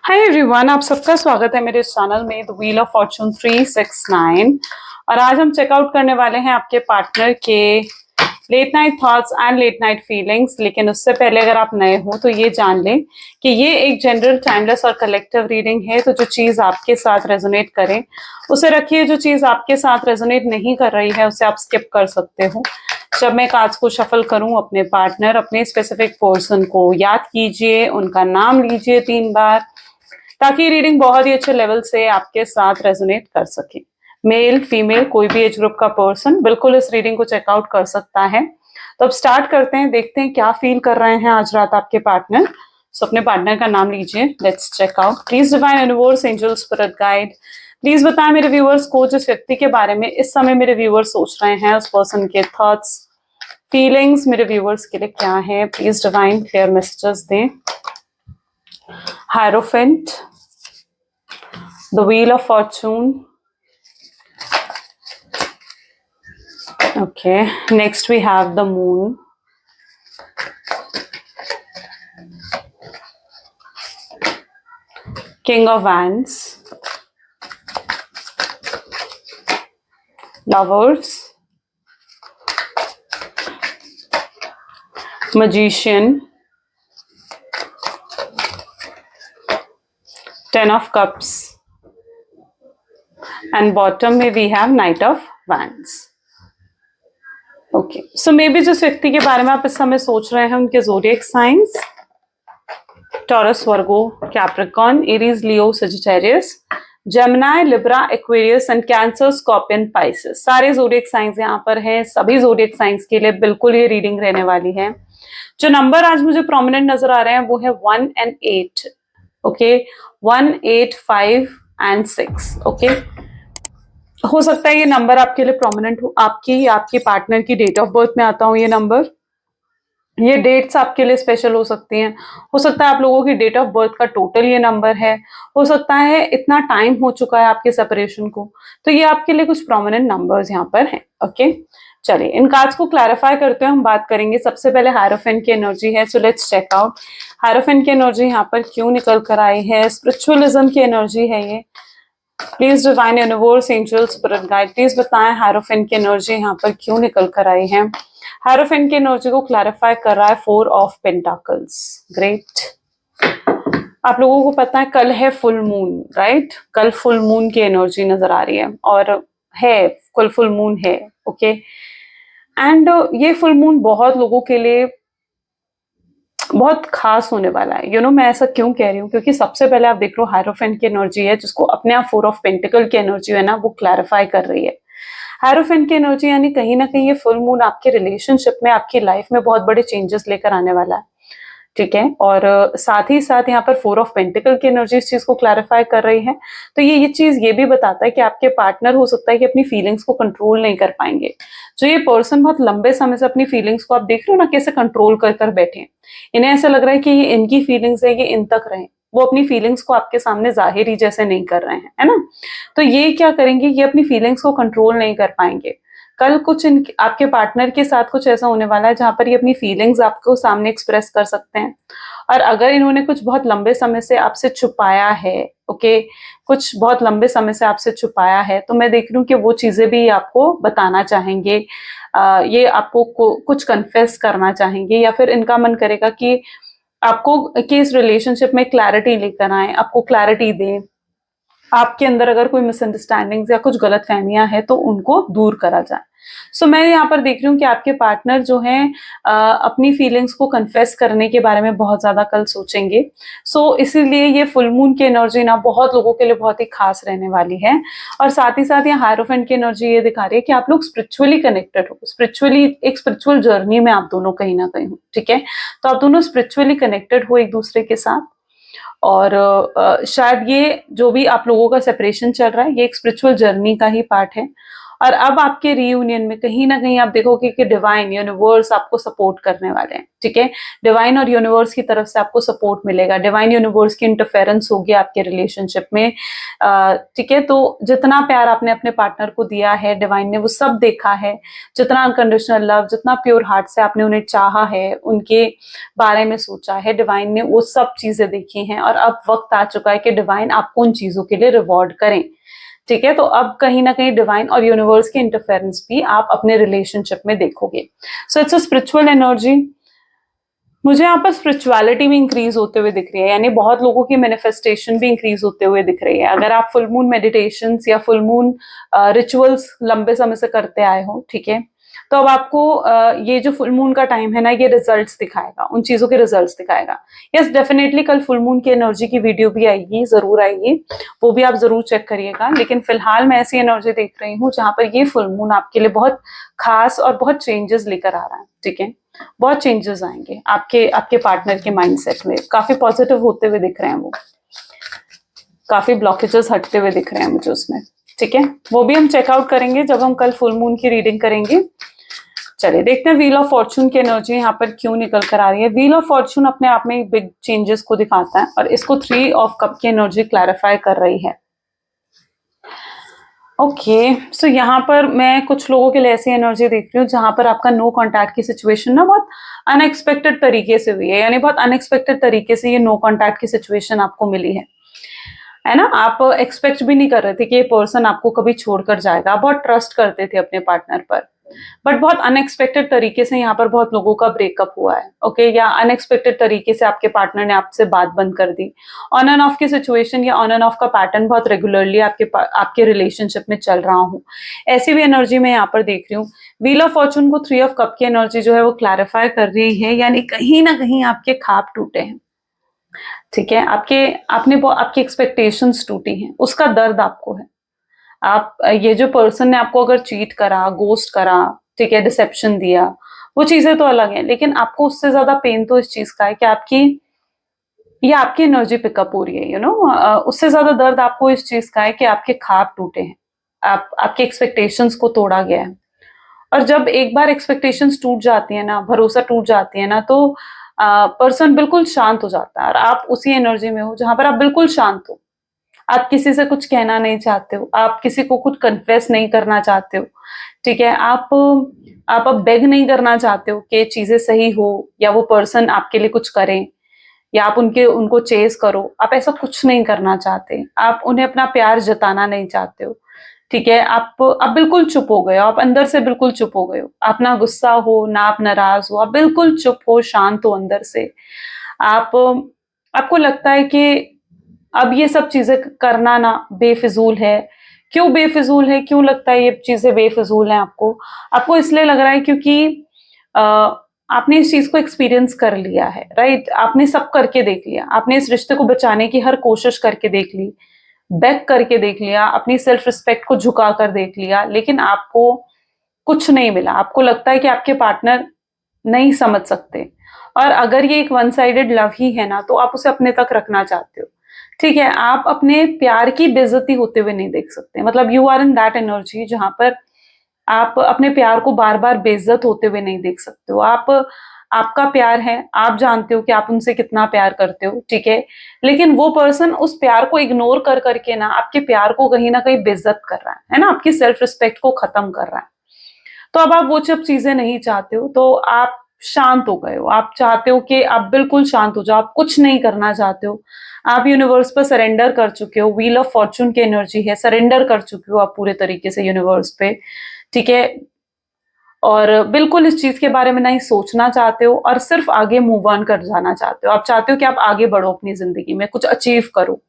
Hi everyone, आप सबका स्वागत है मेरे इस चैनल में द व्हील ऑफ फॉर्चून 369। और आज हम चेकआउट करने वाले हैं आपके पार्टनर के late night thoughts and late night feelings. लेकिन उससे पहले अगर आप नए हो तो ये जान लें कि ये एक जनरल, टाइमलेस और कलेक्टिव रीडिंग है। तो जो चीज आपके साथ रेजोनेट करे उसे रखिए, जो चीज आपके साथ रेजोनेट नहीं कर रही है उसे आप स्किप कर सकते हो। जब मैं कार्ड्स को शफल करूं, अपने पार्टनर, अपने स्पेसिफिक पर्सन को याद कीजिए, उनका नाम लीजिए 3 बार, ताकि रीडिंग बहुत ही अच्छे लेवल से आपके साथ रेजोनेट कर सके। मेल फीमेल कोई भी एज ग्रुप का पर्सन बिल्कुल इस रीडिंग को चेकआउट कर सकता है। तो अब स्टार्ट करते हैं, देखते हैं क्या फील कर रहे हैं आज रात आपके पार्टनर। सो अपने पार्टनर का नाम लीजिए, let's check out. Please divine universe, angel, spirit guide, please बताएं मेरे व्यूअर्स को जिस व्यक्ति के बारे में इस समय मेरे व्यूअर्स सोच रहे हैं, उस पर्सन के थॉट्स, फीलिंग्स मेरे व्यूअर्स के लिए क्या है। प्लीज डिवाइन क्लियर मैसेजेस दें। Hierophant, the wheel of fortune. Okay, next we have the moon, king of wands, lovers, magician, 10 of cups, and bottom में we have knight of wands. Okay, so may be जिस व्यक्ति के बारे में आप इस समय सोच रहे हैं उनके zodiac science taurus, Virgo, Capricorn, Aries, Leo, Sagittarius, Gemini, Libra, Aquarius and cancer, scorpion, Pisces. सारे ज़ोडिएक साइंस यहाँ पर हैं। सभी ज़ोडिएक साइंस के लिए बिल्कुल ये रीडिंग रहने वाली है। जो नंबर आज मुझे प्रोमिनेंट नजर आ रहे हैं वो है 1 and 8। Okay, 1, 8, 5 and 6। ओके, हो सकता है ये नंबर आपके लिए प्रोमिनेंट हो, आपकी पार्टनर की डेट ऑफ बर्थ में आता हो ये नंबर। ये डेट्स आपके लिए स्पेशल हो सकती हैं। हो सकता है आप लोगों की डेट ऑफ बर्थ का टोटल ये नंबर है। हो सकता है इतना टाइम हो चुका है आपके सेपरेशन को, तो ये आपके लिए कुछ प्रोमिनेंट नंबर्स यहाँ पर हैं। ओके, चलिए इन कार्ड्स को क्लैरिफाई करते हुए हम बात करेंगे। सबसे पहले हायरोफेंट की एनर्जी है, so let's check out hierophant की एनर्जी यहाँ पर क्यों निकल कर आई है। स्पिरिचुअलिज्म की एनर्जी है ये। Please divine universe, angel, spirit guide, please बताएं हायरोफेंट की एनर्जी यहाँ पर क्यों निकल कर आई है। हायरोफेंट की एनर्जी को क्लैरिफाई कर रहा है 4 ऑफ पेंटाकल्स। ग्रेट, आप लोगों को पता है कल है फुल मून, राइट? कल फुल मून की एनर्जी नजर आ रही है और है कल फुल मून है। ओके, एंड ये फुल मून बहुत लोगों के लिए बहुत खास होने वाला है। मैं ऐसा क्यों कह रही हूँ, क्योंकि सबसे पहले आप देख रहे हो हायरोफेंट की एनर्जी है, जिसको अपने आप 4 ऑफ पेंटिकल की एनर्जी है ना, वो क्लैरिफाई कर रही है। हायरोफेंट की एनर्जी यानी कहीं ना कहीं ये फुल मून आपके रिलेशनशिप में, आपकी लाइफ में बहुत बड़े चेंजेस लेकर आने वाला है। ठीक है, और साथ ही साथ यहाँ पर 4 ऑफ पेंटिकल की एनर्जी इस चीज को क्लैरिफाई कर रही है। तो ये चीज ये भी बताता है कि आपके पार्टनर हो सकता है कि अपनी फीलिंग्स को कंट्रोल नहीं कर पाएंगे। जो ये पर्सन बहुत लंबे समय से अपनी फीलिंग्स को, आप देख रहे हो ना कैसे कंट्रोल कर कर बैठे हैं। इन्हें ऐसा लग रहा है कि ये इनकी फीलिंग्स है, ये इन तक रहे, वो अपनी फीलिंग्स को आपके सामने जाहिर जैसे नहीं कर रहे हैं, है ना। तो ये क्या करेंगे, ये अपनी फीलिंग्स को कंट्रोल नहीं कर पाएंगे। कल कुछ आपके पार्टनर के साथ कुछ ऐसा होने वाला है जहां पर ये अपनी फीलिंग्स आपको सामने एक्सप्रेस कर सकते हैं। और अगर इन्होंने कुछ बहुत लंबे समय से आपसे छुपाया है, ओके, कुछ बहुत लंबे समय से आपसे छुपाया है, तो मैं देख रही हूँ कि वो चीजें भी आपको बताना चाहेंगे। ये आपको कुछ कन्फेस करना चाहेंगे, या फिर इनका मन करेगा कि आपको कि इस रिलेशनशिप में क्लैरिटी लेकर आए, आपको क्लैरिटी दें। आपके अंदर अगर कोई मिसअंडरस्टैंडिंग्स या कुछ गलत फहमियां हैं तो उनको दूर करा जाए। सो मैं यहाँ पर देख रही हूँ कि आपके पार्टनर जो हैं अपनी फीलिंग्स को कन्फेस करने के बारे में बहुत ज्यादा कल सोचेंगे। सो इसीलिए ये फुल मून की एनर्जी ना बहुत लोगों के लिए बहुत ही खास रहने वाली है। और साथ ही साथ यहाँ हायरोफेंट की एनर्जी ये दिखा रही है कि आप लोग स्पिरिचुअली कनेक्टेड हो, स्पिरिचुअली एक स्पिरिचुअल जर्नी में आप दोनों कहीं ना कहीं हो। ठीक है, तो आप दोनों स्पिरिचुअली कनेक्टेड हो एक दूसरे के साथ। और शायद ये जो भी आप लोगों का सेपरेशन चल रहा है ये एक स्पिरिचुअल जर्नी का ही पार्ट है। और अब आपके रीयूनियन में कहीं ना कहीं आप देखोगे कि डिवाइन यूनिवर्स आपको सपोर्ट करने वाले हैं, ठीक है। डिवाइन और यूनिवर्स की तरफ से आपको सपोर्ट मिलेगा, डिवाइन यूनिवर्स की इंटरफेरेंस होगी आपके रिलेशनशिप में, ठीक है। तो जितना प्यार आपने अपने पार्टनर को दिया है, डिवाइन ने वो सब देखा है, जितना अनकंडीशनल लव, जितना प्योर हार्ट से आपने उन्हें चाहा है, उनके बारे में सोचा है, डिवाइन ने वो सब चीजें देखी हैं। और अब वक्त आ चुका है कि डिवाइन आपको उन चीजों के लिए रिवॉर्ड करें, ठीक है। तो अब कहीं ना कहीं डिवाइन और यूनिवर्स की इंटरफेरेंस भी आप अपने रिलेशनशिप में देखोगे। So it's a spiritual energy. मुझे यहाँ पर स्पिरिचुअलिटी भी इंक्रीज होते हुए दिख रही है, यानी बहुत लोगों की मैनिफेस्टेशन भी इंक्रीज होते हुए दिख रही है। अगर आप फुल मून मेडिटेशन या फुल मून रिचुअल्स लंबे समय से करते आए हो, ठीक है, तो अब आपको ये जो फुल मून का टाइम है ना, ये रिजल्ट्स दिखाएगा, उन चीजों के रिजल्ट्स दिखाएगा। यस, डेफिनेटली कल फुल मून की एनर्जी की वीडियो भी आएगी, जरूर आएगी, वो भी आप जरूर चेक करिएगा। लेकिन फिलहाल मैं ऐसी एनर्जी देख रही हूँ जहां पर ये फुल मून आपके लिए बहुत खास और बहुत चेंजेस लेकर आ रहा है, ठीक है। बहुत चेंजेस आएंगे आपके आपके पार्टनर के माइंडसेट में, काफी पॉजिटिव होते हुए दिख रहे हैं वो, काफी ब्लॉकेजेस हटते हुए दिख रहे हैं मुझे उसमें, ठीक है। वो भी हम चेकआउट करेंगे जब हम कल फुल मून की रीडिंग करेंगे। चलिए देखते हैं व्हील ऑफ फॉर्चून की एनर्जी यहाँ पर क्यों निकल कर आ रही है। व्हील ऑफ फॉर्चून अपने आप में बिग चेंजेस को दिखाता है और इसको 3 ऑफ कप की एनर्जी क्लैरिफाई कर रही है। ओके, सो यहाँ पर मैं कुछ लोगों के लिए ऐसी एनर्जी देख रही हूँ जहां पर आपका नो कॉन्टैक्ट की सिचुएशन ना बहुत अनएक्सपेक्टेड तरीके से हुई है, यानी बहुत अनएक्सपेक्टेड तरीके से ये नो कॉन्टैक्ट की सिचुएशन आपको मिली है ना। आप एक्सपेक्ट भी नहीं कर रहे थे कि ये पर्सन आपको कभी छोड़कर जाएगा, आप बहुत ट्रस्ट करते थे अपने पार्टनर पर, बट बहुत अनएक्सपेक्टेड तरीके से यहाँ पर बहुत लोगों का ब्रेकअप हुआ है, ओके, या अनएक्सपेक्टेड तरीके से आपके पार्टनर ने आपसे बात बंद कर दी। ऑन एंड ऑफ की सिचुएशन या ऑन एंड ऑफ का पैटर्न बहुत रेगुलरली आपके रिलेशनशिप में चल रहा हूँ, ऐसी भी एनर्जी मैं यहाँ पर देख रही हूँ। व्हील ऑफ फॉर्चून को 3 ऑफ कप की एनर्जी जो है वो क्लैरिफाई कर रही है, यानी कहीं ना कहीं आपके ख्वाब टूटे हैं, ठीक है। आपकी एक्सपेक्टेशंस टूटी हैं, उसका दर्द आपको है। आप ये जो पर्सन ने आपको अगर चीट करा, गोस्ट करा, ठीक है, डिसेप्शन दिया, वो चीजें तो अलग है, लेकिन आपको उससे ज्यादा पेन तो इस चीज का है कि आपकी एनर्जी पिकअप हो रही है, उससे ज्यादा दर्द आपको इस चीज का है कि आपके ख्वाब टूटे हैं, आपके एक्सपेक्टेशंस को तोड़ा गया है। और जब एक बार एक्सपेक्टेशंस टूट जाती है ना, भरोसा टूट जाती है ना, तो पर्सन बिल्कुल शांत हो जाता है। और आप उसी एनर्जी में हो जहां पर आप बिल्कुल शांत हो, आप किसी से कुछ कहना नहीं चाहते हो, आप किसी को कुछ कन्फेस नहीं करना चाहते हो, ठीक है। आप अब बेग नहीं करना चाहते हो कि चीजें सही हो या वो पर्सन आपके लिए कुछ करें या आप उनको चेज करो, आप ऐसा कुछ नहीं करना चाहते, आप उन्हें अपना प्यार जताना नहीं चाहते हो, ठीक है। आप बिल्कुल चुप हो गए हो, आप अंदर से बिल्कुल चुप हो गए हो, आप ना गुस्सा हो ना आप नाराज हो, आप बिल्कुल चुप हो, शांत हो अंदर से। आप आपको लगता है कि अब ये सब चीजें करना ना बेफिजूल है। क्यों बेफिजूल है, क्यों लगता है ये चीजें बेफिजूल हैं आपको? आपको इसलिए लग रहा है क्योंकि अ, आपने इस चीज को एक्सपीरियंस कर लिया है, राइट। आपने सब करके देख लिया, आपने इस रिश्ते को बचाने की हर कोशिश करके देख ली, बेक करके देख लिया, अपनी सेल्फ रिस्पेक्ट को झुका कर देख लिया, लेकिन आपको कुछ नहीं मिला। आपको लगता है कि आपके पार्टनर नहीं समझ सकते, और अगर ये एक वन साइडेड लव ही है ना, तो आप उसे अपने तक रखना चाहते हो, ठीक है। आप अपने प्यार की बेइज्जती होते हुए नहीं देख सकते, मतलब you are in that energy जहां पर आप अपने प्यार को बार बार बेइज्जत होते हुए नहीं देख सकते हो। आपका प्यार है, आप जानते हो कि आप उनसे कितना प्यार करते हो, ठीक है, लेकिन वो पर्सन उस प्यार को इग्नोर कर करके ना आपके प्यार को कहीं ना कहीं बेइज्जत कर रहा है ना, आपकी सेल्फ रिस्पेक्ट को खत्म कर रहा है। तो अब आप वो सब चीजें नहीं चाहते हो, तो आप शांत हो गए हो, आप चाहते हो कि आप बिल्कुल शांत हो जाओ, आप कुछ नहीं करना चाहते हो, आप यूनिवर्स पर सरेंडर कर चुके हो। व्हील ऑफ फॉर्चून की एनर्जी है, सरेंडर कर चुके हो आप पूरे तरीके से यूनिवर्स पे, ठीक है। और बिल्कुल इस चीज के बारे में नहीं सोचना चाहते हो और सिर्फ आगे मूव ऑन कर जाना चाहते हो। आप चाहते हो कि आप आगे बढ़ो अपनी जिंदगी में, कुछ अचीव करो,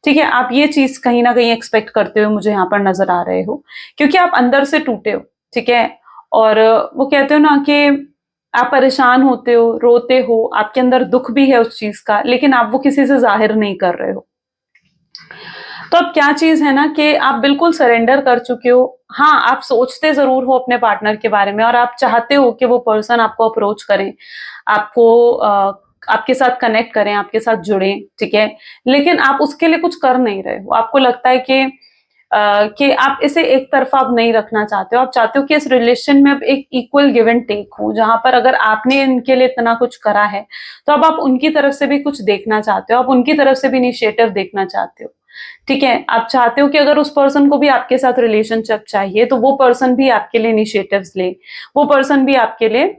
ठीक है। आप ये चीज कहीं ना कहीं एक्सपेक्ट करते हुए मुझे यहाँ पर नजर आ रहे हो, क्योंकि आप अंदर से टूटे हो, ठीक है। और वो कहते हो ना कि आप परेशान होते हो, रोते हो, आपके अंदर दुख भी है उस चीज का, लेकिन आप वो किसी से जाहिर नहीं कर रहे हो। तो अब क्या चीज है ना कि आप बिल्कुल सरेंडर कर चुके हो। हाँ, आप सोचते जरूर हो अपने पार्टनर के बारे में और आप चाहते हो कि वो पर्सन आपको अप्रोच करें, आपको आपके साथ कनेक्ट करें, आपके साथ जुड़े, ठीक है, लेकिन आप उसके लिए कुछ कर नहीं रहे हो। आपको लगता है कि कि आप इसे एक तरफा अब नहीं रखना चाहते हो, आप चाहते हो कि इस रिलेशन में अब एक इक्वल गिव एंड टेक हो, जहां पर अगर आपने इनके लिए इतना कुछ करा है तो अब आप उनकी तरफ से भी कुछ देखना चाहते हो, आप उनकी तरफ से भी इनिशिएटिव देखना चाहते हो। ठीक है, आप चाहते हो कि अगर उस पर्सन को भी आपके साथ रिलेशनशिप चाहिए तो वो पर्सन भी आपके लिए इनिशिएटिव्स ले, वो पर्सन भी आपके लिए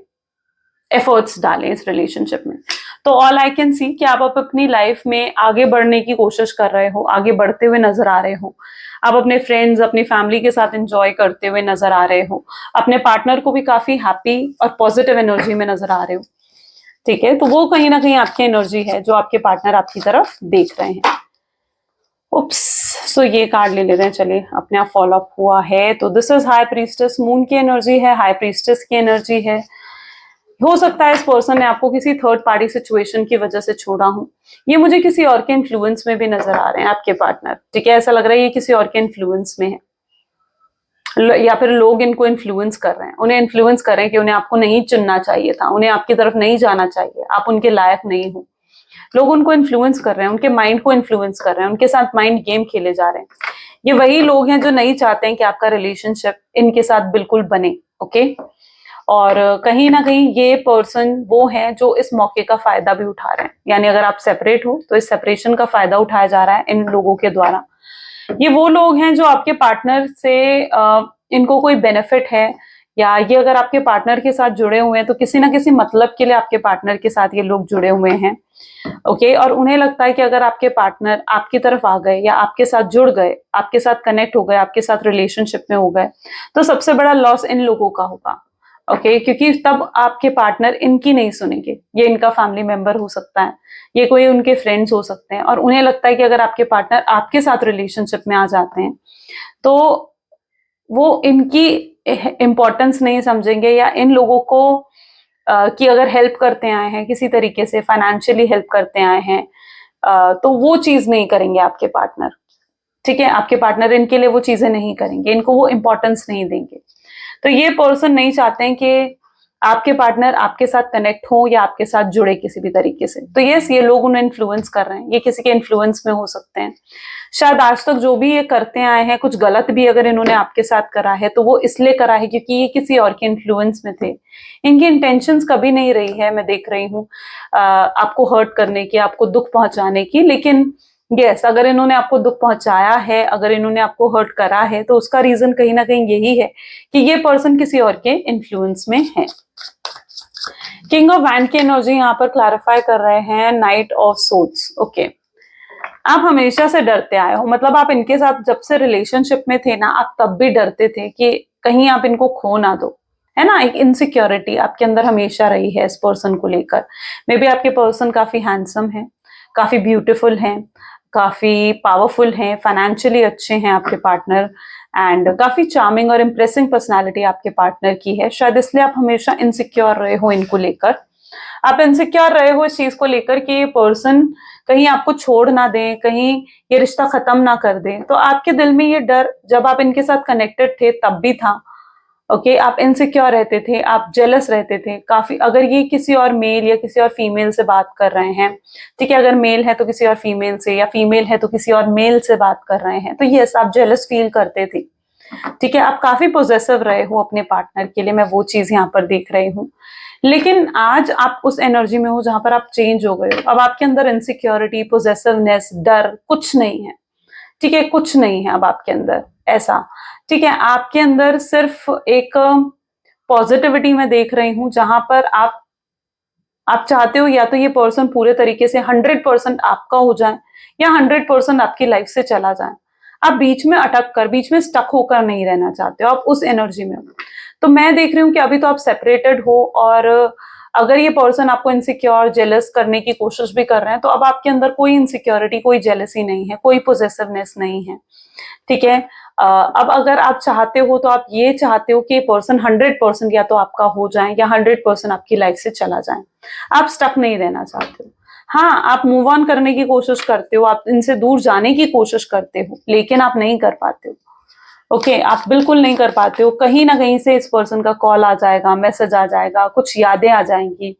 एफर्ट्स डालें इस रिलेशनशिप में। तो ऑल आई कैन सी कि आप अपनी लाइफ में आगे बढ़ने की कोशिश कर रहे हो, आगे बढ़ते हुए नजर आ रहे हो, आप अपने फ्रेंड्स अपनी फैमिली के साथ एंजॉय करते हुए नजर आ रहे हो, अपने पार्टनर को भी काफी हैप्पी और पॉजिटिव एनर्जी में नजर आ रहे हो। ठीक है, तो वो कहीं ना कहीं आपकी एनर्जी है जो आपके पार्टनर आपकी तरफ देख रहे हैं। उप्स, सो ये कार्ड ले लेते हैं, चलिए अपने आप फॉलो अप हुआ है। तो this is high priestess, moon की एनर्जी है, हाई प्रीस्टेस की एनर्जी है। हो सकता है इस पर्सन ने आपको किसी थर्ड पार्टी सिचुएशन की वजह से छोड़ा हो, ये मुझे किसी और के इन्फ्लुएंस में भी नजर आ रहे हैं आपके पार्टनर। ठीक है, ऐसा लग रहा है ये किसी और के इन्फ्लुएंस में है, या फिर लोग इनको इन्फ्लुएंस कर रहे हैं, उन्हें इन्फ्लुएंस कर रहे हैं कि उन्हें आपको नहीं चुनना चाहिए था, उन्हें आपकी तरफ नहीं जाना चाहिए, आप उनके लायक नहीं हो। लोग उनको इन्फ्लुएंस कर रहे हैं, उनके माइंड को इन्फ्लुएंस कर रहे हैं, उनके साथ माइंड गेम खेले जा रहे हैं। ये वही लोग हैं जो नहीं चाहते हैं कि आपका रिलेशनशिप इनके साथ बिल्कुल बने। ओके, और कहीं ना कहीं ये पर्सन वो है जो इस मौके का फायदा भी उठा रहे हैं, यानी अगर आप सेपरेट हो तो इस सेपरेशन का फायदा उठाया जा रहा है इन लोगों के द्वारा। ये वो लोग हैं जो आपके पार्टनर से इनको कोई बेनिफिट है, या ये अगर आपके पार्टनर के साथ जुड़े हुए हैं तो किसी ना किसी मतलब के लिए आपके पार्टनर के साथ ये लोग जुड़े हुए हैं। ओके, और उन्हें लगता है कि अगर आपके पार्टनर आपकी तरफ आ गए या आपके साथ जुड़ गए, आपके साथ कनेक्ट हो गए, आपके साथ रिलेशनशिप में हो गए, तो सबसे बड़ा लॉस इन लोगों का होगा। ओके, क्योंकि तब आपके पार्टनर इनकी नहीं सुनेंगे, ये इनका फैमिली मेंबर हो सकता है, ये कोई उनके फ्रेंड्स हो सकते हैं, और उन्हें लगता है कि अगर आपके पार्टनर आपके साथ रिलेशनशिप में आ जाते हैं तो वो इनकी इम्पोर्टेंस नहीं समझेंगे, या इन लोगों को कि अगर हेल्प करते आए हैं किसी तरीके से, फाइनेंशियली हेल्प करते आए हैं, तो वो चीज नहीं करेंगे आपके पार्टनर। ठीक है, आपके पार्टनर इनके लिए वो चीजें नहीं करेंगे, इनको वो इंपॉर्टेंस नहीं देंगे। तो ये पर्सन नहीं चाहते हैं कि आपके पार्टनर आपके साथ कनेक्ट हो या आपके साथ जुड़े किसी भी तरीके से। तो यस, ये लोग उन्हें इन्फ्लुएंस कर रहे हैं, ये किसी के इन्फ्लुएंस में हो सकते हैं। शायद आज तक जो भी ये करते आए हैं, कुछ गलत भी अगर इन्होंने आपके साथ करा है तो वो इसलिए करा है क्योंकि ये किसी और के इन्फ्लुएंस में थे। इनकी इंटेंशंस कभी नहीं रही है, मैं देख रही हूँ, आपको हर्ट करने की, आपको दुख पहुंचाने की। लेकिन यस, अगर इन्होंने आपको दुख पहुंचाया है, अगर इन्होंने आपको हर्ट करा है, तो उसका रीजन कहीं ना कहीं यही है कि ये पर्सन किसी और के इन्फ्लुएंस में है। किंग ऑफ वैंड की एनर्जी यहाँ पर क्लैरिफाई कर रहे हैं, नाइट ऑफ सोर्ड्स। ओके, आप हमेशा से डरते आए हो, मतलब आप इनके साथ जब से रिलेशनशिप में थे ना, आप तब भी डरते थे कि कहीं आप इनको खो ना दो, है ना। एक इनसिक्योरिटी आपके अंदर हमेशा रही है इस पर्सन को लेकर। मे बी आपके पर्सन काफी हैंडसम है, काफी ब्यूटीफुल हैं, काफी पावरफुल हैं, फाइनेंशियली अच्छे हैं आपके पार्टनर, एंड काफी चार्मिंग और इम्प्रेसिंग पर्सनालिटी आपके पार्टनर की है। शायद इसलिए आप हमेशा इनसिक्योर रहे हो इनको लेकर। आप इनसिक्योर रहे हो इस चीज को लेकर कि ये पर्सन कहीं आपको छोड़ ना दे, कहीं ये रिश्ता खत्म ना कर दे। तो आपके दिल में ये डर जब आप इनके साथ कनेक्टेड थे तब भी था। ओके, आप इनसिक्योर रहते थे, आप जेलस रहते थे काफी। अगर ये किसी और मेल या किसी और फीमेल से बात कर रहे हैं, ठीक है, अगर मेल है तो किसी और फीमेल से, या फीमेल है तो किसी और मेल से बात कर रहे हैं, तो यस, आप जेलस फील करते थे। ठीक है, आप काफी पोजेसिव रहे हो अपने पार्टनर के लिए, मैं वो चीज यहाँ पर देख रही हूँ। लेकिन आज आप उस एनर्जी में हो जहां पर आप चेंज हो गए हो। अब आपके अंदर इनसिक्योरिटी, पोजेसिवनेस, डर कुछ नहीं है। ठीक है, कुछ नहीं है अब आपके अंदर ऐसा। ठीक है, आपके अंदर सिर्फ एक पॉजिटिविटी मैं देख रही हूं, जहां पर आप चाहते हो या तो ये पर्सन पूरे तरीके से 100% आपका हो जाए, या 100% आपकी लाइफ से चला जाए। आप बीच में अटक कर, बीच में स्टक होकर नहीं रहना चाहते हो, आप उस एनर्जी में हो। तो मैं देख रही हूँ कि अभी तो आप सेपरेटेड हो, और अगर ये पर्सन आपको इनसिक्योर, जेलस करने की कोशिश भी कर रहे हैं, तो अब आपके अंदर कोई इनसिक्योरिटी, कोई जेलसी नहीं है, कोई पोजेसिवनेस नहीं है। ठीक है, अब अगर आप चाहते हो तो आप ये चाहते हो कि पर्सन 100% या तो आपका हो जाए, या 100% आपकी लाइफ से चला जाए। आप स्टक नहीं रहना चाहते हो। हाँ, आप मूव ऑन करने की कोशिश करते हो, आप इनसे दूर जाने की कोशिश करते हो, लेकिन आप नहीं कर पाते हो। ओके आप बिल्कुल नहीं कर पाते हो, कहीं ना कहीं से इस पर्सन का कॉल आ जाएगा, मैसेज आ जाएगा, कुछ यादें आ जाएंगी,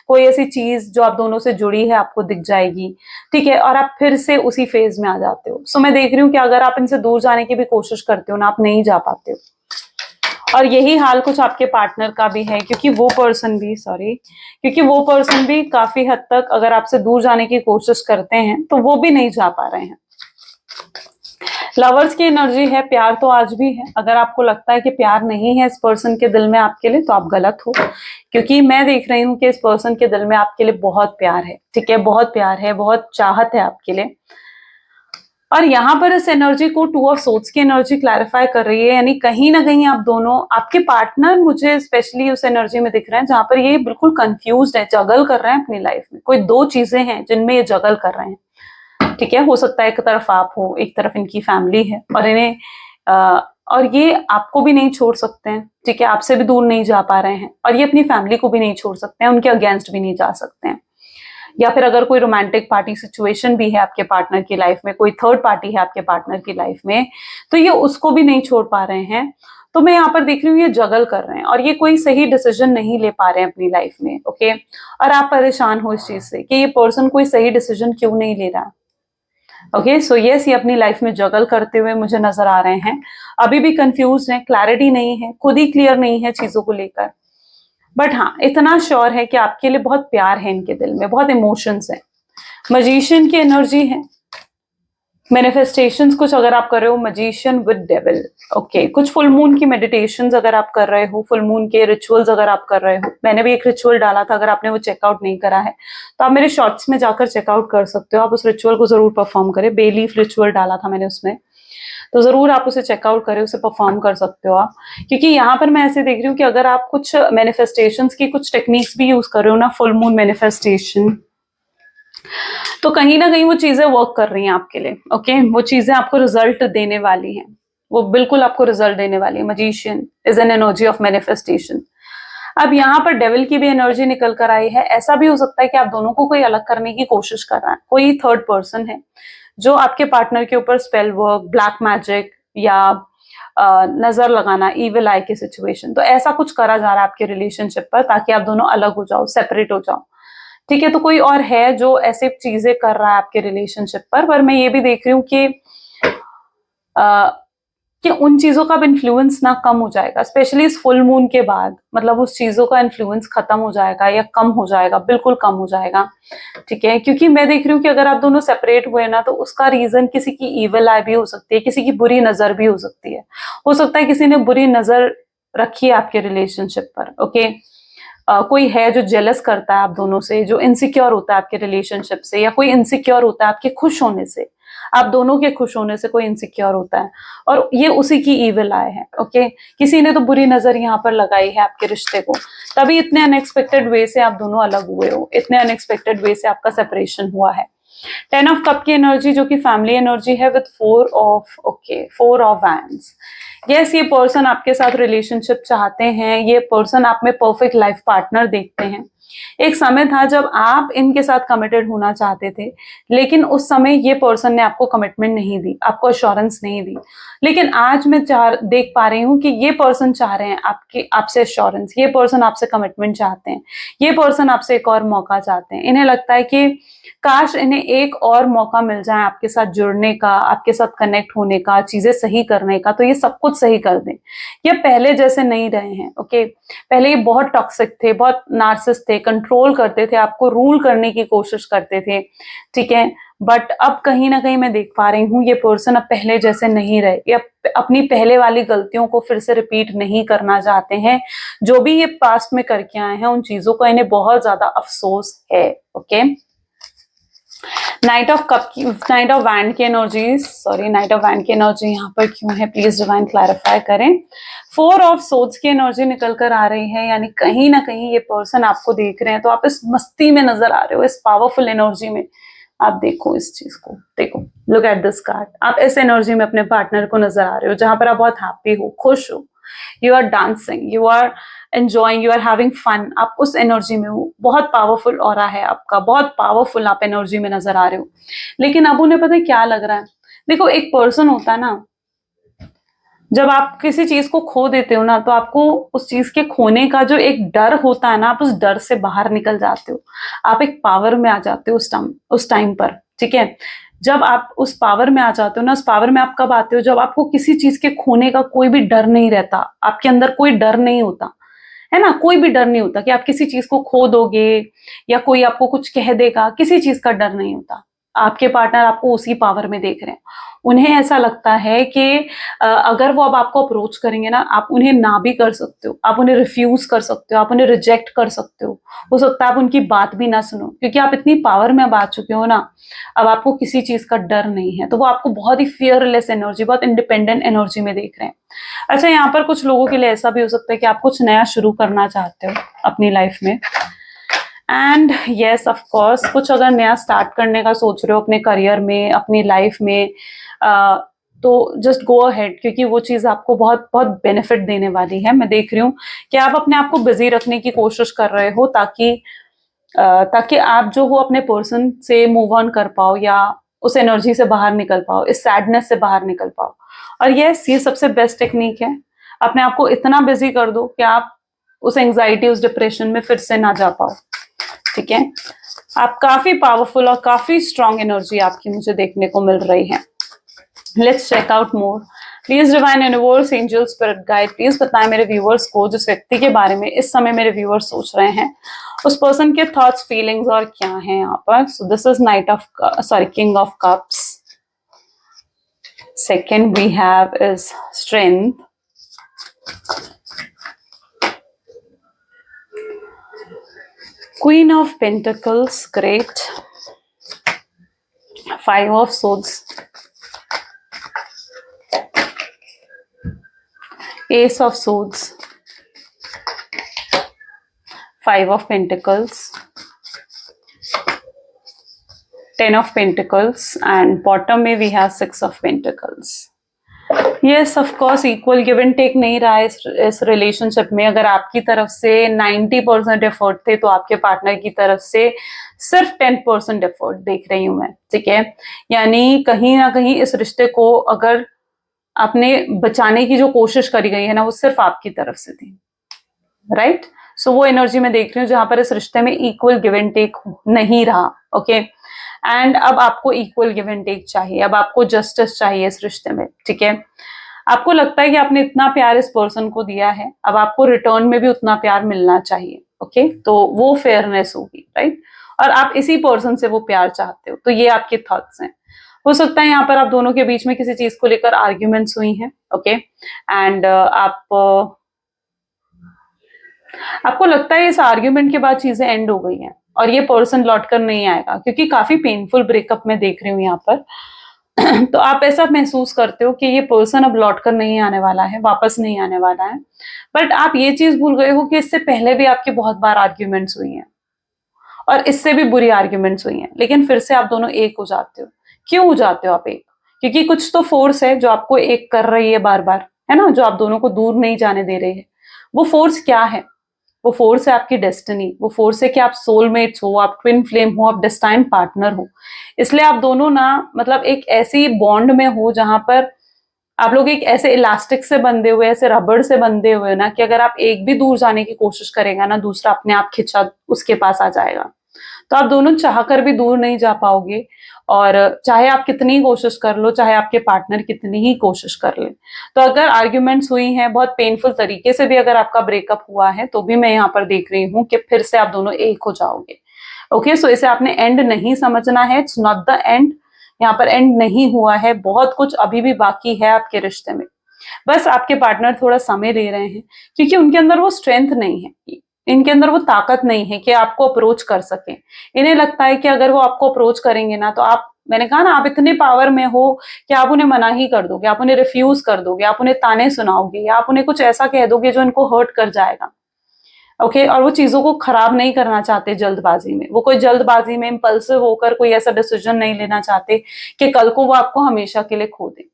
कोई ऐसी चीज जो आप दोनों से जुड़ी है आपको दिख जाएगी, ठीक है, और आप फिर से उसी फेज में आ जाते हो। सो मैं देख रही हूँ कि अगर आप इनसे दूर जाने की भी कोशिश करते हो ना, आप नहीं जा पाते हो। और यही हाल कुछ आपके पार्टनर का भी है, क्योंकि वो पर्सन भी काफी हद तक अगर आपसे दूर जाने की कोशिश करते हैं तो वो भी नहीं जा पा रहे हैं। लवर्स की एनर्जी है, प्यार तो आज भी है। अगर आपको लगता है कि प्यार नहीं है इस पर्सन के दिल में आपके लिए, तो आप गलत हो, क्योंकि मैं देख रही हूँ कि इस पर्सन के दिल में आपके लिए बहुत प्यार है, ठीक है, बहुत प्यार है, बहुत चाहत है आपके लिए। और यहाँ पर इस एनर्जी को टू ऑफ सोर्ड्स की एनर्जी क्लैरिफाई कर रही है, यानी कहीं ना कहीं आप दोनों, आपके पार्टनर मुझे स्पेशली उस एनर्जी में दिख रहे हैं जहां पर ये बिल्कुल कंफ्यूज्ड है, जगल कर रहे हैं अपनी लाइफ में। कोई दो चीजें हैं जिनमें ये जगल कर रहे हैं, ठीक है। हो सकता है एक तरफ आप हो, एक तरफ इनकी फैमिली है, और इन्हें और ये आपको भी नहीं छोड़ सकते हैं, ठीक है, आपसे भी दूर नहीं जा पा रहे हैं, और ये अपनी फैमिली को भी नहीं छोड़ सकते हैं, उनके अगेंस्ट भी नहीं जा सकते हैं। या फिर अगर कोई रोमांटिक पार्टी सिचुएशन भी है आपके पार्टनर की लाइफ में, कोई थर्ड पार्टी है आपके पार्टनर की लाइफ में, तो ये उसको भी नहीं छोड़ पा रहे हैं। तो मैं यहाँ पर देख रही हूँ ये जगल कर रहे हैं, और ये कोई सही डिसीजन नहीं ले पा रहे हैं अपनी लाइफ में, ओके। और आप परेशान हो इस चीज से कि ये पर्सन कोई सही डिसीजन क्यों नहीं ले रहा, ओके। सो यस, ये अपनी लाइफ में जगल करते हुए मुझे नजर आ रहे हैं, अभी भी कंफ्यूज है, क्लैरिटी नहीं है, खुद ही क्लियर नहीं है चीजों को लेकर। बट हाँ, इतना श्योर है कि आपके लिए बहुत प्यार है इनके दिल में, बहुत इमोशंस है। मजीशियन की एनर्जी है, मैनिफेस्टेशंस कुछ अगर आप कर रहे हो, मजीशियन विद डेविल, ओके। कुछ फुल मून की मेडिटेशंस अगर आप कर रहे हो, फुल मून के रिचुअल्स अगर आप कर रहे हो, मैंने भी एक रिचुअल डाला था, अगर आपने वो चेकआउट नहीं करा है तो आप मेरे शॉर्ट्स में जाकर चेकआउट कर सकते हो। आप उस रिचुअल को जरूर परफॉर्म करें, बेलीफ रिचुअल डाला था मैंने उसमें, तो जरूर आप उसे चेकआउट करें, उसे परफॉर्म कर सकते हो आप। क्योंकि यहाँ पर मैं ऐसे देख रही हूँ कि अगर आप कुछ मैनिफेस्टेशंस की कुछ टेक्निक्स भी यूज कर रहे हो ना, फुल मून मैनिफेस्टेशन, तो कहीं ना कहीं वो चीजें वर्क कर रही हैं आपके लिए, ओके। वो चीजें आपको रिजल्ट देने वाली हैं, वो बिल्कुल आपको रिजल्ट देने वाली है। Magician is an energy of manifestation. अब यहाँ पर डेविल की भी एनर्जी निकल कर आई है। ऐसा भी हो सकता है कि आप दोनों को कोई अलग करने की कोशिश कर रहा है, कोई थर्ड पर्सन है जो आपके पार्टनर के ऊपर स्पेल वर्क, ब्लैक मैजिक या नजर लगाना, इविल आई की सिचुएशन, तो ऐसा कुछ करा जा रहा है आपके रिलेशनशिप पर, ताकि आप दोनों अलग हो जाओ, सेपरेट हो जाओ, ठीक है। तो कोई और है जो ऐसे चीजें कर रहा है आपके रिलेशनशिप पर मैं ये भी देख रही हूँ कि उन चीजों का अब इन्फ्लुएंस ना कम हो जाएगा, स्पेशली इस फुल मून के बाद, मतलब उस चीजों का इन्फ्लुएंस खत्म हो जाएगा या कम हो जाएगा, बिल्कुल कम हो जाएगा, ठीक है। क्योंकि मैं देख रही हूँ कि अगर आप दोनों सेपरेट हुए ना, तो उसका रीजन किसी की ईविल आई भी हो सकती है, किसी की बुरी नजर भी हो सकती है। हो सकता है किसी ने बुरी नजर रखी है आपके रिलेशनशिप पर, ओके। कोई है जो जेलस करता है आप दोनों से, जो इनसिक्योर होता है आपके रिलेशनशिप से, या कोई इनसिक्योर होता है आपके खुश होने से, आप दोनों के खुश होने से कोई इनसिक्योर होता है, और ये उसी की ईविल आए हैं, ओके। किसी ने तो बुरी नजर यहाँ पर लगाई है आपके रिश्ते को, तभी इतने अनएक्सपेक्टेड वे से आप दोनों अलग हुए हो, इतने अनएक्सपेक्टेड वे से आपका सेपरेशन हुआ है। 10 ऑफ कप की एनर्जी जो कि फैमिली एनर्जी है, विद 4 ऑफ वैंड्स। यस, ये पर्सन आपके साथ रिलेशनशिप चाहते हैं, ये पर्सन आप में परफेक्ट लाइफ पार्टनर देखते हैं। एक समय था जब आप इनके साथ कमिटेड होना चाहते थे, लेकिन उस समय ये पर्सन ने आपको कमिटमेंट नहीं दी, आपको अश्योरेंस नहीं दी। लेकिन आज मैं देख पा रही हूँ कि ये पर्सन चाह रहे हैं आपसे अश्योरेंस, ये पर्सन आपसे कमिटमेंट चाहते हैं, ये पर्सन आपसे एक और मौका चाहते हैं। इन्हें लगता है कि काश इन्हें एक और मौका मिल जाए आपके साथ जुड़ने का, आपके साथ कनेक्ट होने का, चीजें सही करने का, तो ये सब कुछ सही कर दें। ये पहले जैसे नहीं रहे हैं, ओके। पहले ये बहुत टॉक्सिक थे, बहुत नार्सिसिस्ट थे, कंट्रोल करते थे, आपको रूल करने की कोशिश करते थे, ठीक है। बट अब कहीं ना कहीं मैं देख पा रही हूँ ये पर्सन अब पहले जैसे नहीं रहे, ये अपनी पहले वाली गलतियों को फिर से रिपीट नहीं करना चाहते हैं। जो भी ये पास्ट में करके आए हैं उन चीजों का इन्हें बहुत ज्यादा अफसोस है, ओके। नाइट ऑफ वैंड की energy, sorry, night of wand की एनर्जी यहाँ पर क्यों है, प्लीज डिवाइन क्लैरिफाई करें। 4 ऑफ सोर्ड्स की एनर्जी निकल कर आ रही है, यानी कहीं ना कहीं ये पर्सन आपको देख रहे हैं, तो आप इस मस्ती में नजर आ रहे हो, इस पावरफुल एनर्जी में। आप देखो इस चीज को, देखो, लुक एट दिस कार्ड। आप इस एनर्जी में अपने पार्टनर को नजर आ रहे हो, जहां पर आप बहुत हैप्पी हो, खुश हो, you are dancing, you are enjoying, you are having fun, आप उस एनर्जी में हो। बहुत पावरफुल ऑरा है आपका, बहुत पावरफुल आप एनर्जी में नजर आ रहे हो। लेकिन अब उन्हें पता है क्या लग रहा है, देखो एक पर्सन होता है ना, जब आप किसी चीज को खो देते हो ना, तो आपको उस चीज के खोने का जो एक डर होता है ना, आप उस डर से बाहर निकल जाते हो, आप एक पावर में आ जाते हो उस टाइम पर, ठीक है। जब आप उस पावर में आ जाते हो ना, उस पावर में आप कब आते हो, जब आपको किसी चीज के खोने का कोई भी डर नहीं रहता, आपके अंदर कोई डर नहीं होता है ना, कोई भी डर नहीं होता कि आप किसी चीज को खो दोगे या कोई आपको कुछ कह देगा, किसी चीज का डर नहीं होता। आपके पार्टनर आपको उसी पावर में देख रहे हैं। उन्हें ऐसा लगता है कि अगर वो अब आपको अप्रोच करेंगे ना, आप उन्हें ना भी कर सकते हो, आप उन्हें रिफ्यूज कर सकते हो, आप उन्हें रिजेक्ट कर सकते हो सकता है आप उनकी बात भी ना सुनो, क्योंकि आप इतनी पावर में अब आ चुके हो ना, अब आपको किसी चीज का डर नहीं है। तो वो आपको बहुत ही फियरलेस एनर्जी, बहुत इंडिपेंडेंट एनर्जी में देख रहे हैं। अच्छा, यहाँ पर कुछ लोगों के लिए ऐसा भी हो सकता है कि आप कुछ नया शुरू करना चाहते हो अपनी लाइफ में, एंड यस ऑफ कोर्स, कुछ अगर नया स्टार्ट करने का सोच रहे हो अपने करियर में, अपनी लाइफ में, तो जस्ट गो अहेड, क्योंकि वो चीज आपको बहुत बहुत बेनिफिट देने वाली है। मैं देख रही हूँ कि आप अपने आप को बिजी रखने की कोशिश कर रहे हो, ताकि आप जो हो अपने पर्सन से मूव ऑन कर पाओ, या उस एनर्जी से बाहर निकल पाओ, इस सैडनेस से बाहर निकल पाओ। और यस, ये सबसे बेस्ट टेक्निक है। अपने आप को इतना बिजी कर दो कि आप उस एंजाइटी, उस डिप्रेशन में फिर से ना जा पाओ, ठीक है। आप काफी पावरफुल और काफी स्ट्रॉन्ग एनर्जी आपकी मुझे देखने को मिल रही है। Let's check out more. Please divine universe, angel, spirit guide, please बताएं मेरे व्यूअर्स को, जिस व्यक्ति के बारे में इस समय मेरे व्यूअर्स सोच रहे हैं, उस पर्सन के थॉट्स, फीलिंग्स और क्या हैं यहाँ पर। So this is king of cups. Second we have is strength, Queen of Pentacles, great. Five of Swords, Ace of Swords, Five of Pentacles, Ten of Pentacles, and bottom में we have Six of Pentacles. Yes of course, equal give and take नहीं रहा है इस relationship में। अगर आपकी तरफ से 90% एफर्ट थे, तो आपके पार्टनर की तरफ से सिर्फ 10% एफर्ट देख रही हूं मैं, ठीक है। यानी कहीं ना कहीं इस रिश्ते को अगर आपने बचाने की जो कोशिश करी गई है ना, वो सिर्फ आपकी तरफ से थी, राइट। सो वो एनर्जी में देख रही हूँ जहां पर इस रिश्ते में इक्वल गिव एंड टेक नहीं रहा, ओके। एंड अब आपको इक्वल गिव एंड टेक चाहिए, अब आपको जस्टिस चाहिए इस रिश्ते में, ठीक है। आपको लगता है कि आपने इतना प्यार इस पर्सन को दिया है, अब आपको रिटर्न में भी उतना प्यार मिलना चाहिए, ओके। तो वो फेयरनेस होगी, राइट। और आप इसी पर्सन से वो प्यार चाहते हो, तो ये आपके थॉट्स हैं। हो सकता है यहाँ पर आप दोनों के बीच में किसी चीज को लेकर आर्ग्यूमेंट्स हुई हैं, ओके। एंड आपको लगता है इस आर्ग्यूमेंट के बाद चीजें एंड हो गई हैं और ये पर्सन लौटकर नहीं आएगा, क्योंकि काफी पेनफुल ब्रेकअप में देख रही हूँ यहाँ पर। तो आप ऐसा महसूस करते हो कि ये पर्सन अब लौटकर नहीं आने वाला है, वापस नहीं आने वाला है। बट आप ये चीज भूल गए हो कि इससे पहले भी आपकी बहुत बार आर्ग्यूमेंट्स हुई हैं, और इससे भी बुरी आर्ग्यूमेंट्स हुई हैं, लेकिन फिर से आप दोनों एक हो जाते हो। क्यों हो जाते हो आप एक? क्योंकि कुछ तो फोर्स है जो आपको एक कर रही है बार बार, है ना, जो आप दोनों को दूर नहीं जाने दे रही है। वो फोर्स क्या है? वो फोर्स है आपकी डेस्टिनी। वो फोर्स है कि आप सोलमेट्स हो, आप ट्विन फ्लेम हो, आप डेस्टाइन पार्टनर हो। इसलिए आप दोनों ना, मतलब एक ऐसी बॉन्ड में हो जहां पर आप लोग एक ऐसे इलास्टिक से बंधे हुए, ऐसे रबड़ से बंधे हुए ना, कि अगर आप एक भी दूर जाने की कोशिश करेगा ना, दूसरा अपने आप खिंचा उसके पास आ जाएगा। तो आप दोनों चाहकर भी दूर नहीं जा पाओगे, और चाहे आप कितनी कोशिश कर लो, चाहे आपके पार्टनर कितनी ही कोशिश कर ले। तो अगर आर्ग्यूमेंट्स हुई हैं, बहुत पेनफुल तरीके से भी अगर आपका ब्रेकअप हुआ है, तो भी मैं यहाँ पर देख रही हूँ कि फिर से आप दोनों एक हो जाओगे, ओके। सो इसे आपने एंड नहीं समझना है, इट्स नॉट द एंड। यहाँ पर एंड नहीं हुआ है, बहुत कुछ अभी भी बाकी है आपके रिश्ते में। बस आपके पार्टनर थोड़ा समय ले रहे हैं, क्योंकि उनके अंदर वो स्ट्रेंथ नहीं है, इनके अंदर वो ताकत नहीं है कि आपको अप्रोच कर सके। इन्हें लगता है कि अगर वो आपको अप्रोच करेंगे ना, तो आप, मैंने कहा ना, आप इतने पावर में हो कि आप उन्हें मना ही कर दोगे, आप उन्हें रिफ्यूज कर दोगे, आप उन्हें ताने सुनाओगे, या आप उन्हें कुछ ऐसा कह दोगे जो इनको हर्ट कर जाएगा, ओके। और वो चीजों को खराब नहीं करना चाहते जल्दबाजी में, वो कोई जल्दबाजी में इंपल्सिव होकर कोई ऐसा डिसीजन नहीं लेना चाहते कि कल को वो आपको हमेशा के लिए खो दे।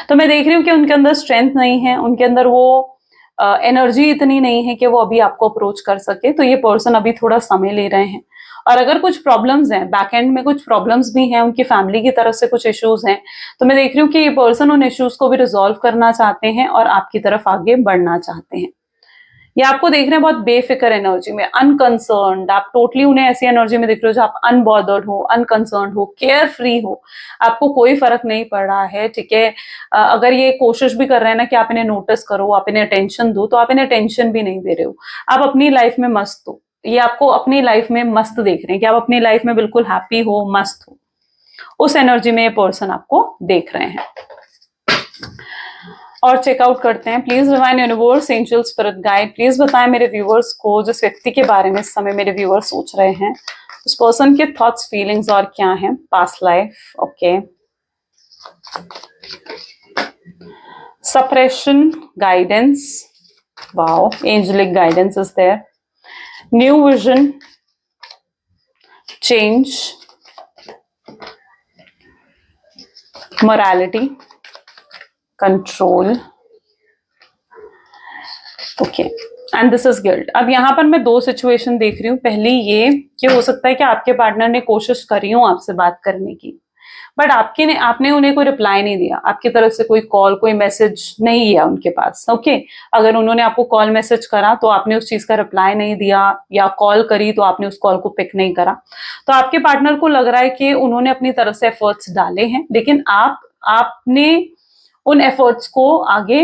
तो मैं देख रही हूँ कि उनके अंदर स्ट्रेंथ नहीं है, उनके अंदर वो एनर्जी इतनी नहीं है कि वो अभी आपको अप्रोच कर सके, तो ये पर्सन अभी थोड़ा समय ले रहे हैं। और अगर कुछ प्रॉब्लम्स हैं, बैक एंड में कुछ प्रॉब्लम्स भी हैं, उनकी फैमिली की तरफ से कुछ इश्यूज हैं, तो मैं देख रही हूँ कि ये पर्सन उन इश्यूज को भी रिजॉल्व करना चाहते हैं और आपकी तरफ आगे बढ़ना चाहते हैं। ये आपको देख रहे हैं बहुत बेफिक्र एनर्जी में, अनकंसर्न्ड, आप टोटली उन्हें ऐसी एनर्जी में देख रहे हो जो आप अनबॉदर्ड हो, अनकंसर्न्ड हो, केयर फ्री हो, आपको कोई फर्क नहीं पड़ रहा है, ठीक है। अगर ये कोशिश भी कर रहे हैं ना कि आप इन्हें नोटिस करो, आप इन्हें अटेंशन दो, तो आप इन्हें अटेंशन भी नहीं दे रहे हो, आप अपनी लाइफ में मस्त हो। ये आपको अपनी लाइफ में मस्त देख रहे हैं कि आप अपनी लाइफ में बिल्कुल हैप्पी हो, मस्त हो, उस एनर्जी में ये पर्सन आपको देख रहे हैं। और चेकआउट करते हैं। Please divine universe, angel, spirit guide, please बताएं मेरे व्यूअर्स को, जिस व्यक्ति के बारे में इस समय मेरे व्यूअर्स सोच रहे हैं, उस पर्सन के थॉट्स, फीलिंग्स और क्या हैं। Past life, okay, suppression, guidance, wow, angelic guidance is there, new vision, change, morality, control, okay, and this is guilt. अब यहां पर मैं दो सिचुएशन देख रही हूँ। पहली ये कि हो सकता है कि आपके पार्टनर ने कोशिश करी हो आपसे बात करने की, बट आपने उन्हें कोई रिप्लाई नहीं दिया, आपकी तरफ से कोई कॉल, कोई मैसेज नहीं किया उनके पास, ओके। अगर उन्होंने आपको कॉल मैसेज करा तो आपने उस चीज का रिप्लाई नहीं दिया, या कॉल करी तो आपने उस कॉल को पिक नहीं करा, तो आपके पार्टनर को लग रहा है कि उन्होंने अपनी तरफ से एफर्ट्स डाले हैं, लेकिन आपने उन एफर्ट्स को आगे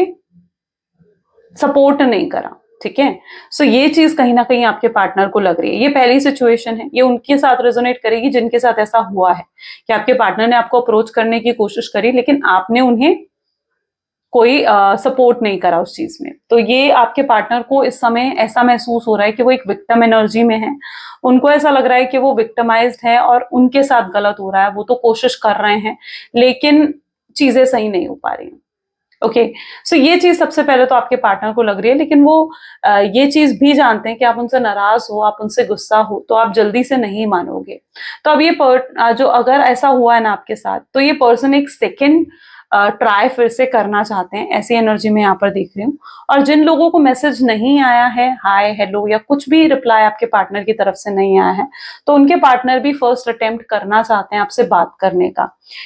सपोर्ट नहीं करा, ठीक है। सो ये चीज कहीं ना कहीं आपके पार्टनर को लग रही है। ये पहली सिचुएशन है, ये उनके साथ रेजोनेट करेगी जिनके साथ ऐसा हुआ है कि आपके पार्टनर ने आपको अप्रोच करने की कोशिश करी, लेकिन आपने उन्हें कोई सपोर्ट नहीं करा उस चीज में। तो ये आपके पार्टनर को इस समय ऐसा महसूस हो रहा है कि वो एक विक्टिम एनर्जी में है, उनको ऐसा लग रहा है कि वो विक्टिमाइज्ड है और उनके साथ गलत हो रहा है। वो तो कोशिश कर रहे हैं लेकिन चीजें सही नहीं हो पा रही हैं, ओके। सो ये चीज सबसे पहले तो आपके पार्टनर को लग रही है, लेकिन वो ये चीज भी जानते हैं कि आप उनसे नाराज हो, आप उनसे गुस्सा हो, तो आप जल्दी से नहीं मानोगे। तो अब ये जो अगर ऐसा हुआ है ना आपके साथ, तो ये पर्सन एक सेकेंड ट्राई फिर से करना चाहते हैं, ऐसी एनर्जी में यहाँ पर देख रही हूँ। और जिन लोगों को मैसेज नहीं आया है, हाय, हेलो या कुछ भी रिप्लाई आपके पार्टनर की तरफ से नहीं आया है, तो उनके पार्टनर भी फर्स्ट अटेम्प्ट करना चाहते हैं आपसे बात करने का।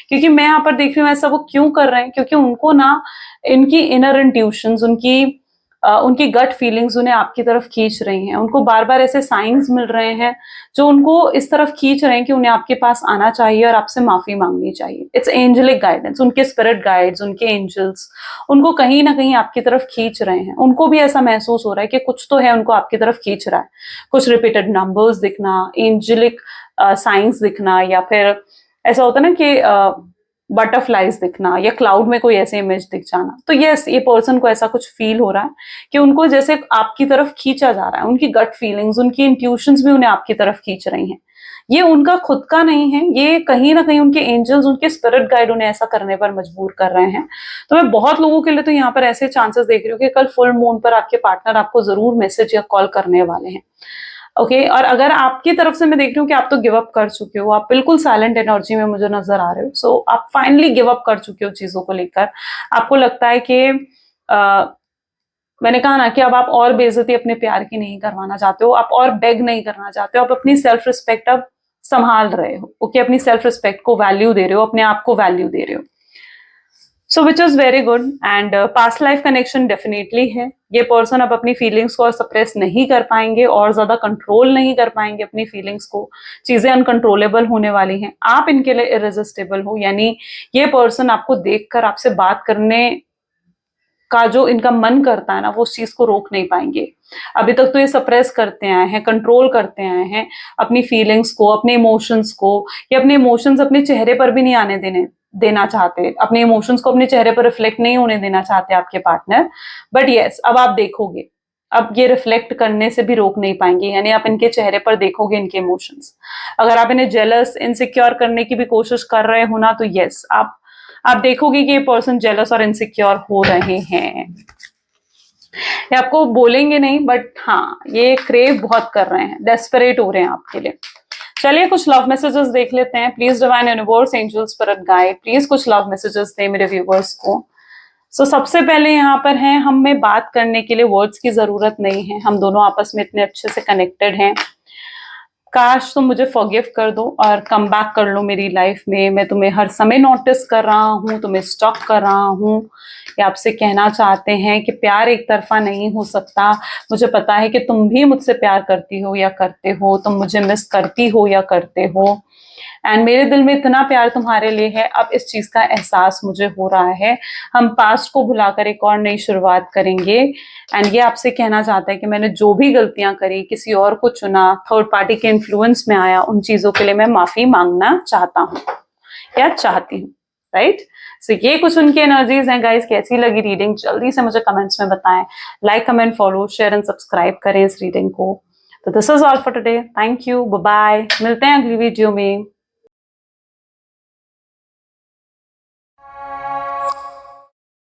क्योंकि मैं यहाँ पर देख रही हूँ ऐसा वो क्यों कर रहे हैं, क्योंकि उनको ना इनकी इनर इंट्यूशंस, उनकी गट फीलिंग्स उन्हें आपकी तरफ खींच रही हैं। उनको बार बार ऐसे साइंस मिल रहे हैं जो उनको इस तरफ खींच रहे हैं कि उन्हें आपके पास आना चाहिए और आपसे माफी मांगनी चाहिए। इट्स एंजलिक गाइडेंस, उनके स्पिरिट गाइड्स, उनके एंजल्स उनको कहीं ना कहीं आपकी तरफ खींच रहे हैं। उनको भी ऐसा महसूस हो रहा है कि कुछ तो है उनको आपकी तरफ खींच रहा है, कुछ रिपीटेड नंबर्स दिखना, एंजलिक साइंस दिखना, या फिर ऐसा होता है ना कि बटरफ्लाइज दिखना या क्लाउड में कोई ऐसे इमेज दिख जाना। तो यस, ये पर्सन को ऐसा कुछ फील हो रहा है कि उनको जैसे आपकी तरफ खींचा जा रहा है। उनकी गट फीलिंग्स, उनकी इंट्यूशंस भी उन्हें आपकी तरफ खींच रही हैं। ये उनका खुद का नहीं है, ये कहीं ना कहीं उनके एंजल्स, उनके स्पिरिट गाइड उन्हें ऐसा करने पर मजबूर कर रहे हैं। तो मैं बहुत लोगों के लिए तो यहाँ पर ऐसे चांसेस देख रही हूँ कि कल फुल मून पर आपके पार्टनर आपको जरूर मैसेज या कॉल करने वाले हैं, ओके। और अगर आपकी तरफ से मैं देख रही हूँ कि आप तो गिव अप कर चुके हो, आप बिल्कुल साइलेंट एनर्जी में मुझे नजर आ रहे हो। सो आप फाइनली गिव अप कर चुके हो चीजों को लेकर। आपको लगता है कि मैंने कहा ना कि अब आप और बेइज्जती अपने प्यार की नहीं करवाना चाहते हो, आप और बेग नहीं करना चाहते हो, आप अपनी सेल्फ रिस्पेक्ट अब संभाल रहे हो, ओके। अपनी सेल्फ रिस्पेक्ट को वैल्यू दे रहे हो, अपने आप को वैल्यू दे रहे हो। So which is very good. And past life connection definitely है। ये पर्सन अब अपनी फीलिंग्स को सप्रेस नहीं कर पाएंगे और ज्यादा कंट्रोल नहीं कर पाएंगे अपनी फीलिंग्स को। चीजें अनकंट्रोलेबल होने वाली हैं, आप इनके लिए इरेजिस्टेबल हो, यानी ये पर्सन आपको देखकर आपसे बात करने का जो इनका मन करता है ना, वो उस चीज को रोक नहीं पाएंगे। अभी तक तो ये सप्रेस करते आए हैं, कंट्रोल करते आए हैं अपनी फीलिंग्स को, अपने इमोशंस को। ये अपने इमोशंस अपने चेहरे पर भी नहीं आने देना चाहते, अपने इमोशंस को अपने चेहरे पर रिफ्लेक्ट नहीं होने देना चाहते आपके पार्टनर। बट यस, अब आप देखोगे, अब ये रिफ्लेक्ट करने से भी रोक नहीं पाएंगे, यानी आप इनके चेहरे पर देखोगे इनके इमोशंस। अगर आप इन्हें जेलस, इनसिक्योर करने की भी कोशिश कर रहे हो ना, तो यस, आप देखोगे कि ये पर्सन जेलस और इनसिक्योर हो रहे हैं। ये आपको बोलेंगे नहीं, बट हाँ, ये क्रेव बहुत कर रहे हैं, डेस्परेट हो रहे हैं आपके लिए। चलिए कुछ लव मैसेजेस देख लेते हैं। Please divine universe, angel, spirit guide, please कुछ लव मैसेजेस दे मेरे व्यूवर्स को। सबसे पहले यहाँ पर है, हमें बात करने के लिए वर्ड्स की जरूरत नहीं है, हम दोनों आपस में इतने अच्छे से कनेक्टेड हैं। काश तुम मुझे फॉरगिव कर दो और कम बैक कर लो मेरी लाइफ में। मैं तुम्हें हर समय नोटिस कर रहा हूँ, तुम्हें स्टॉक कर रहा हूँ। ये आपसे कहना चाहते हैं कि प्यार एक तरफा नहीं हो सकता। मुझे पता है कि तुम भी मुझसे प्यार करती हो या करते हो, तुम मुझे मिस करती हो या करते हो, एंड मेरे दिल में इतना प्यार तुम्हारे लिए है, अब इस चीज का एहसास मुझे हो रहा है। हम पास्ट को भुलाकर एक और नई शुरुआत करेंगे। एंड ये आपसे कहना चाहता है कि मैंने जो भी गलतियां करी, किसी और को चुना, थर्ड पार्टी के इन्फ्लुएंस में आया, उन चीजों के लिए मैं माफी मांगना चाहता हूँ या चाहती हूँ। राइट, सो ये कुछ उनकी एनर्जीज हैं गाइस। कैसी लगी रीडिंग जल्दी से मुझे कमेंट्स में बताएं। Like, comment, follow, share and subscribe करें इस रीडिंग को। तो this is all for today, thank you, bye bye, मिलते हैं अगली वीडियो में।